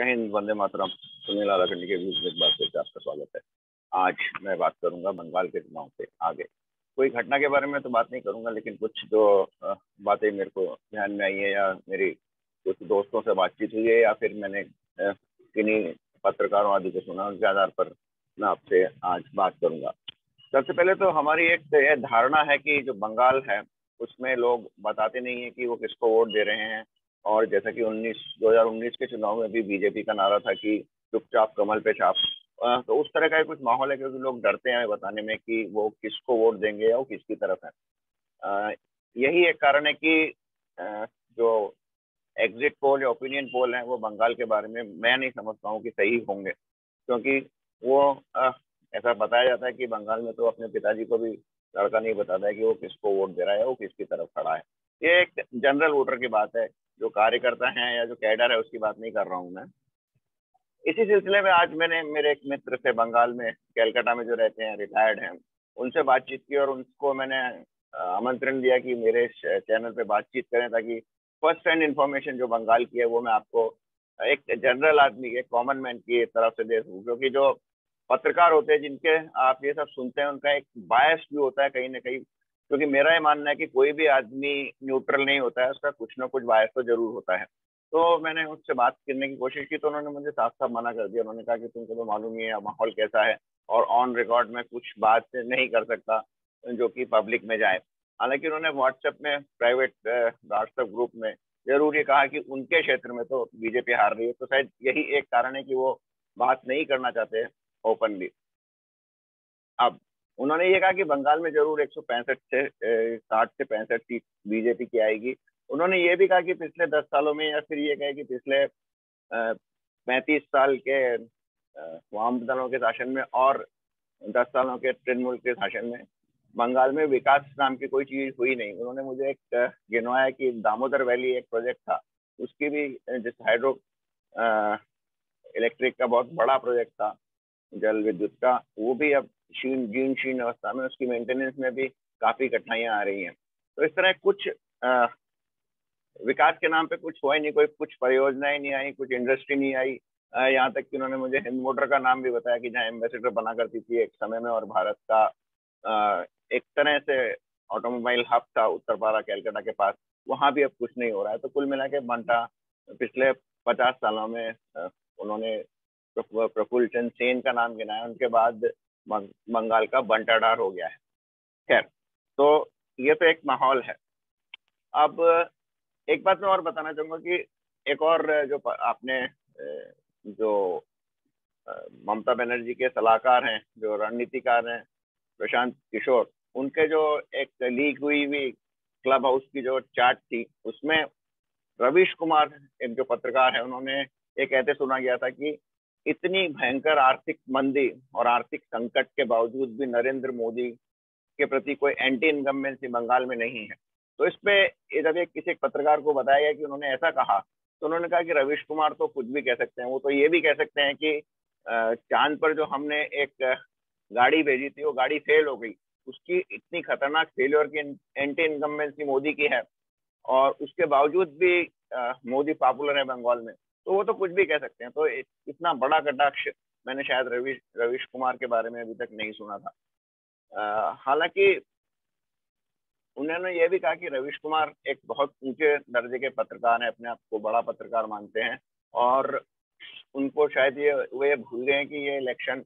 जय हिंद, वंदे मातरम। सुनील आलाकंडी के व्यूज में एक बार फिर से आपका स्वागत है। आज मैं बात करूंगा बंगाल के चुनाव से आगे। कोई घटना के बारे में तो बात नहीं करूंगा, लेकिन कुछ जो बातें मेरे को ध्यान में आई है, या मेरी कुछ दोस्तों से बातचीत हुई है, या फिर मैंने किन्हीं पत्रकारों आदि को सुना, उसके आधार पर मैं आपसे आज बात करूंगा। सबसे पहले तो हमारी एक यह धारणा है कि जो बंगाल है उसमें लोग बताते नहीं है कि वो किसको वोट दे रहे हैं। और जैसा कि 2019 के चुनाव में भी बीजेपी का नारा था कि चुपचाप कमल पे छाप। तो उस तरह का ही कुछ माहौल है, क्योंकि लोग डरते हैं बताने में कि वो किसको वोट देंगे या वो किसकी तरफ है। अ, यही एक कारण है कि जो एग्जिट पोल या ओपिनियन पोल है वो बंगाल के बारे में मैं नहीं समझता हूँ कि सही होंगे, क्योंकि वो ऐसा बताया जाता है कि बंगाल में तो अपने पिताजी को भी लड़का नहीं बताता है कि वो किसको वोट दे रहा है, वो किसकी तरफ खड़ा है। ये एक जनरल वोटर की बात है, जो कार्यकर्ता है या जो कैडर है उसकी बात नहीं कर रहा हूँ मैं। इसी सिलसिले में आज मैंने मेरे एक मित्र से बंगाल में कैलकाटा में जो रहते हैं, रिटायर्ड हैं, उनसे बातचीत की और उनको मैंने आमंत्रण दिया कि मेरे चैनल पे बातचीत करें, ताकि फर्स्ट हैंड इंफॉर्मेशन जो बंगाल की है वो मैं आपको एक जनरल आदमी, एक कॉमन मैन की तरफ से दे सकूं। क्योंकि जो पत्रकार होते हैं जिनके आप ये सब सुनते हैं, उनका एक बायस भी होता है कहीं ना कहीं। क्योंकि मेरा ये मानना है कि कोई भी आदमी न्यूट्रल नहीं होता है, उसका कुछ ना कुछ बायस तो जरूर होता है। तो मैंने उससे बात करने की कोशिश की, तो उन्होंने मुझे साफ साफ मना कर दिया। उन्होंने कहा कि तुमको तो मालूम ही है माहौल कैसा है, और ऑन रिकॉर्ड में कुछ बात नहीं कर सकता जो कि पब्लिक में जाए। हालांकि उन्होंने व्हाट्सएप में, प्राइवेट व्हाट्सएप ग्रुप में जरूर ये कहा कि उनके क्षेत्र में तो बीजेपी हार रही है, तो शायद यही एक कारण है कि वो बात नहीं करना चाहते ओपनली। अब उन्होंने ये कहा कि बंगाल में जरूर 165 से 60 से 65 सीट बीजेपी की आएगी। उन्होंने ये भी कहा कि पिछले 10 सालों में, या फिर ये कहा कि पिछले 35 साल के वाम दलों के शासन में और 10 सालों के तृणमूल के शासन में बंगाल में विकास नाम की कोई चीज हुई नहीं। उन्होंने मुझे एक गिनवाया कि दामोदर वैली एक प्रोजेक्ट था, उसकी भी जिस हाइड्रो इलेक्ट्रिक का बहुत बड़ा प्रोजेक्ट था, जल विद्युत का, वो भी अब जीर्ण शीर्ण अवस्था में, उसकी मेंटेनेंस में भी काफी कठिनाइयां आ रही हैं। तो इस तरह कुछ विकास के नाम पे कुछ हुआ ही नहीं, कोई कुछ परियोजनाएं नहीं आई, कुछ इंडस्ट्री नहीं आई। यहाँ तक कि उन्होंने मुझे हिंद मोटर का नाम भी बताया कि जहाँ एम्बेसडर बना करती थी एक समय में, और भारत का एक तरह से ऑटोमोबाइल हब था उत्तरपाड़ा कैलकाटा के पास, वहां भी अब कुछ नहीं हो रहा है। तो कुल मिला के बंटा पिछले 50 सालों में उन्होंने प्रफुल्ल चंद्र सेन का नाम गिनाया, उनके बाद बंगाल का बंटाढार हो गया है। खैर, तो ये तो एक माहौल है। अब एक बात मैं और बताना चाहूंगा कि एक और जो आपने जो ममता बनर्जी के सलाहकार हैं, जो रणनीतिकार हैं, प्रशांत किशोर, उनके जो एक लीक हुई हुई क्लब हाउस की जो चार्ट थी, उसमें रवीश कुमार, एक जो पत्रकार है, उन्होंने ये कहते सुना गया था कि इतनी भयंकर आर्थिक मंदी और आर्थिक संकट के बावजूद भी नरेंद्र मोदी के प्रति कोई एंटी इनकम्बेंसी बंगाल में नहीं है। तो इस पे जब एक किसी पत्रकार को बताया गया कि उन्होंने ऐसा कहा, तो उन्होंने कहा कि रवीश कुमार तो कुछ भी कह सकते हैं, वो तो ये भी कह सकते हैं कि चांद पर जो हमने एक गाड़ी भेजी थी वो गाड़ी फेल हो गई, उसकी इतनी खतरनाक फेलियर की एंटी इनकम्बेंसी मोदी की है, और उसके बावजूद भी मोदी पॉपुलर है बंगाल में। तो वो तो कुछ भी कह सकते हैं। तो इतना बड़ा कटाक्ष मैंने शायद रवीश कुमार के बारे में अभी तक नहीं सुना था। हालांकि उन्होंने ये भी कहा कि रवीश कुमार एक बहुत ऊंचे दर्जे के पत्रकार हैं, अपने आप को बड़ा पत्रकार मानते हैं, और उनको शायद ये भूल गए हैं कि ये इलेक्शन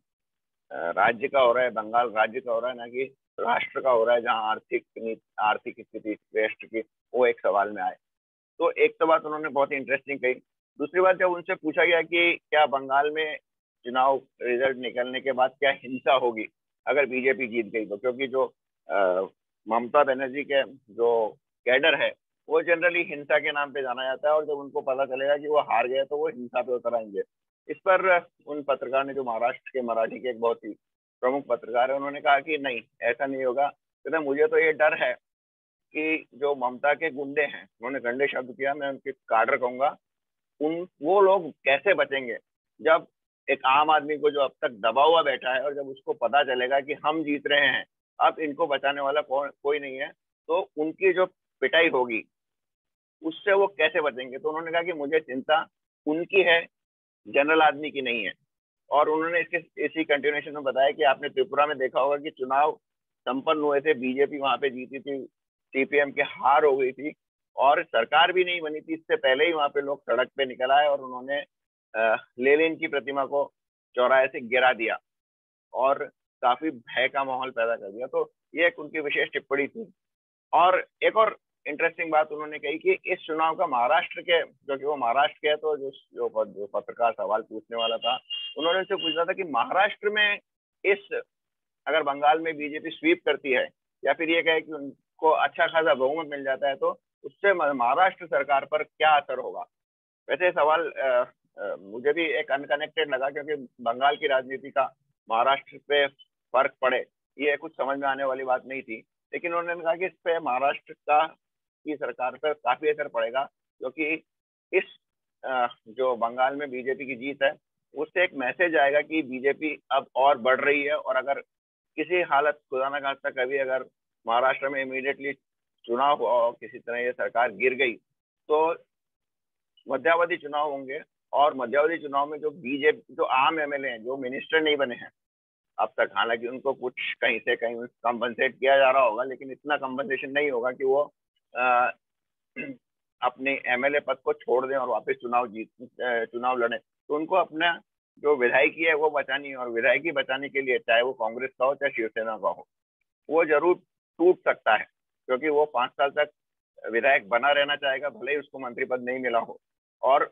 राज्य का हो रहा है, बंगाल राज्य का हो रहा है, ना कि राष्ट्र का हो रहा है, जहाँ आर्थिक स्थिति राष्ट्र की वो एक सवाल में आए। तो एक तो बात उन्होंने बहुत इंटरेस्टिंग कही। दूसरी बात, जब उनसे पूछा गया कि क्या बंगाल में चुनाव रिजल्ट निकलने के बाद क्या हिंसा होगी अगर बीजेपी जीत गई, तो क्योंकि जो ममता बनर्जी के जो कैडर है वो जनरली हिंसा के नाम पे जाना जाता है, और जब उनको पता चलेगा कि वो हार गए तो वो हिंसा पे उतर आएंगे। इस पर उन पत्रकार ने, जो महाराष्ट्र के मराठी के एक बहुत ही प्रमुख पत्रकार है, उन्होंने कहा कि नहीं, ऐसा नहीं होगा। कहते मुझे तो ये डर है कि जो ममता के गुंडे हैं, उन्होंने गंदे शब्द किया, मैं उनके काडर कहूंगा, उन वो लोग कैसे बचेंगे जब एक आम आदमी को जो अब तक दबा हुआ बैठा है, और जब उसको पता चलेगा कि हम जीत रहे हैं, अब इनको बचाने वाला कोई नहीं है, तो उनकी जो पिटाई होगी उससे वो कैसे बचेंगे। तो उन्होंने कहा कि मुझे चिंता उनकी है जनरल आदमी की नहीं है। और उन्होंने इसके इसी कंटिन्यूएशन में बताया कि आपने त्रिपुरा में देखा होगा कि चुनाव संपन्न हुए थे, बीजेपी वहां पे जीती थी, सीपीएम की हार हो गई थी और सरकार भी नहीं बनी थी, इससे पहले ही वहां पे लोग सड़क पे निकल आए और उन्होंने लेनिन की प्रतिमा को चौराहे से गिरा दिया और काफी भय का माहौल पैदा कर दिया। तो ये एक उनकी विशेष टिप्पणी थी। और एक और इंटरेस्टिंग बात उन्होंने कही कि इस चुनाव का महाराष्ट्र के, क्योंकि वो महाराष्ट्र के है, तो जो पत्रकार सवाल पूछने वाला था उन्होंने उनसे पूछा था कि महाराष्ट्र में इस, अगर बंगाल में बीजेपी स्वीप करती है या फिर ये कहे कि उनको अच्छा खासा बहुमत मिल जाता है, तो उससे महाराष्ट्र सरकार पर क्या असर होगा। वैसे सवाल मुझे भी एक अनकनेक्टेड लगा, क्योंकि बंगाल की राजनीति का महाराष्ट्र पे फर्क पड़े ये कुछ समझ में आने वाली बात नहीं थी। लेकिन उन्होंने कहा कि इस पे महाराष्ट्र का की सरकार पर काफी असर पड़ेगा, क्योंकि इस जो बंगाल में बीजेपी की जीत है उससे एक मैसेज आएगा कि बीजेपी अब और बढ़ रही है। और अगर किसी हालत, खुदा ना खास्ता कभी अगर महाराष्ट्र में इमीडिएटली चुनाव हुआ और किसी तरह ये सरकार गिर गई, तो मध्यावधि चुनाव होंगे। और मध्यावधि चुनाव में जो बीजेपी, जो आम एमएलए हैं, जो मिनिस्टर नहीं बने हैं अब तक, हालांकि उनको कुछ कहीं से कहीं कंपनसेट किया जा रहा होगा, लेकिन इतना कंपनसेशन नहीं होगा कि वो आ, अपने एमएलए पद को छोड़ दें और वापस चुनाव लड़ें। तो उनको अपना जो विधायकी है वो बचानी है, और विधायकी बचाने के लिए चाहे वो कांग्रेस का हो चाहे शिवसेना का हो, वो जरूर टूट सकता है, क्योंकि वो 5 साल तक विधायक बना रहना चाहेगा, भले ही उसको मंत्री पद नहीं मिला हो। और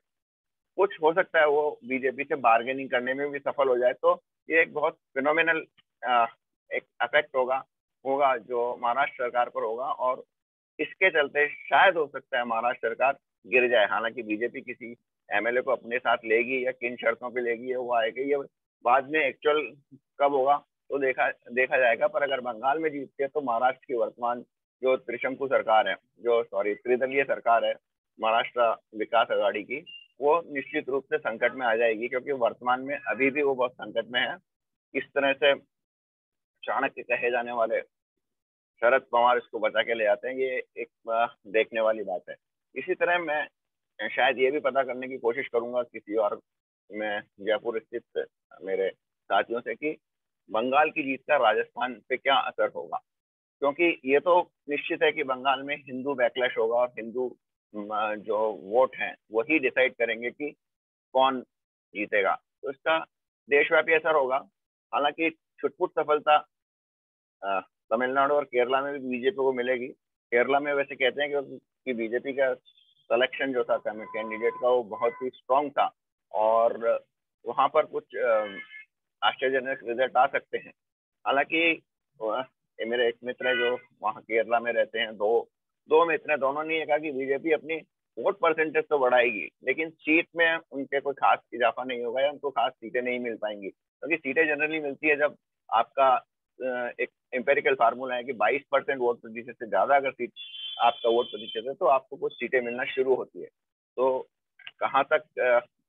कुछ हो सकता है वो बीजेपी से बार्गेनिंग करने में भी सफल हो जाए। तो ये एक बहुत फिनोमिनल एक इफेक्ट होगा होगा जो महाराष्ट्र सरकार पर होगा, और इसके चलते शायद हो सकता है महाराष्ट्र सरकार गिर जाए। हालांकि बीजेपी किसी एमएलए को अपने साथ लेगी या किन शर्तों पे लेगी है वो आएगी, ये बाद में एक्चुअल कब होगा तो देखा देखा जाएगा। पर अगर बंगाल में जीतती है तो महाराष्ट्र की वर्तमान जो त्रिशंकु सरकार है, जो सॉरी त्रिदलीय सरकार है महाराष्ट्र विकास अघाड़ी की, वो निश्चित रूप से संकट में आ जाएगी, क्योंकि वर्तमान में अभी भी वो बहुत संकट में है। इस तरह से चाणक्य कहे जाने वाले शरद पवार इसको बचा के ले आते हैं, ये एक देखने वाली बात है। इसी तरह मैं शायद ये भी पता करने की कोशिश करूंगा किसी और, मैं जयपुर स्थित मेरे साथियों से, कि बंगाल की जीत का राजस्थान पे क्या असर होगा। क्योंकि ये तो निश्चित है कि बंगाल में हिंदू बैकलैश होगा और हिंदू जो वोट हैं वही डिसाइड करेंगे कि कौन जीतेगा, तो इसका देशव्यापी असर होगा। हालांकि छुटपुट सफलता तमिलनाडु और केरला में भी बीजेपी को मिलेगी। केरला में वैसे कहते हैं कि बीजेपी का सिलेक्शन जो था कैंडिडेट का वो बहुत ही स्ट्रांग था, और वहां पर कुछ आश्चर्यजनक रिजल्ट आ सकते हैं। हालांकि मेरे एक मित्र है जो वहाँ केरला में रहते हैं, दो दो मित्र हैं, दोनों ने ये कहा कि बीजेपी अपनी वोट परसेंटेज तो बढ़ाएगी, लेकिन सीट में उनके कोई खास इजाफा नहीं होगा या उनको खास सीटें नहीं मिल पाएंगी। क्योंकि सीटें जनरली मिलती है जब आपका एक एम्पेरिकल फार्मूला है कि 22% वोट प्रतिशत से ज्यादा अगर सीट आपका वोट प्रतिशत है तो आपको कुछ सीटें मिलना शुरू होती है। तो कहाँ तक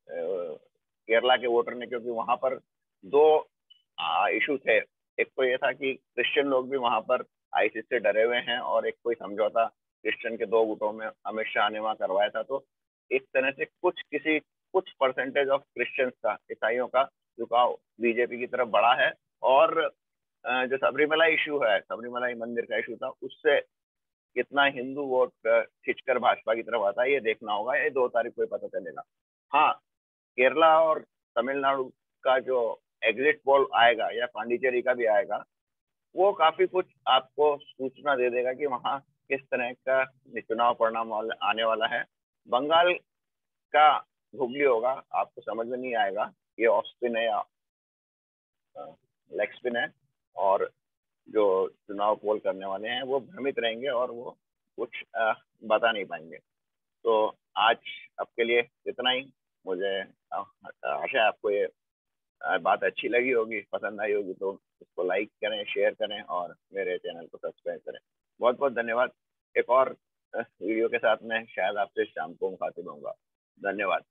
केरला के वोटर ने, क्योंकि वहां पर दो इशू थे, एक तो ये था कि क्रिश्चियन लोग भी वहां पर आईसिस से डरे हुए हैं, और एक कोई समझौता क्रिश्चियन के 2 गुटों में अमित शाह ने वहां करवाया था। तो एक तरह से कुछ परसेंटेज ऑफ क्रिश्चियंस का, ईसाइयों का झुकाव बीजेपी की तरफ बढ़ा है। और जो सबरीमला इशू है, सबरीमला मंदिर का इशू था, उससे कितना हिंदू वोट खिंचकर भाजपा की तरफ आता है ये देखना होगा, ये 2 तारीख को ही पता चलेगा। हाँ, केरला और तमिलनाडु का जो एग्जिट पोल आएगा या पांडिचेरी का भी आएगा, वो काफी कुछ आपको सूचना दे देगा कि वहाँ किस तरह का चुनाव परिणाम आने वाला है। बंगाल का घुगली होगा, आपको समझ में नहीं आएगा ये ऑफ स्पिन है या लेग स्पिन है, और जो चुनाव पोल करने वाले हैं वो भ्रमित रहेंगे और वो कुछ बता नहीं पाएंगे। तो आज आपके लिए इतना ही। मुझे आशा है आपको ये बात अच्छी लगी होगी, पसंद आई होगी, तो इसको लाइक करें, शेयर करें और मेरे चैनल को सब्सक्राइब करें। बहुत बहुत धन्यवाद। एक और वीडियो के साथ मैं शायद आपसे शाम को मुखातिब होऊंगा। धन्यवाद।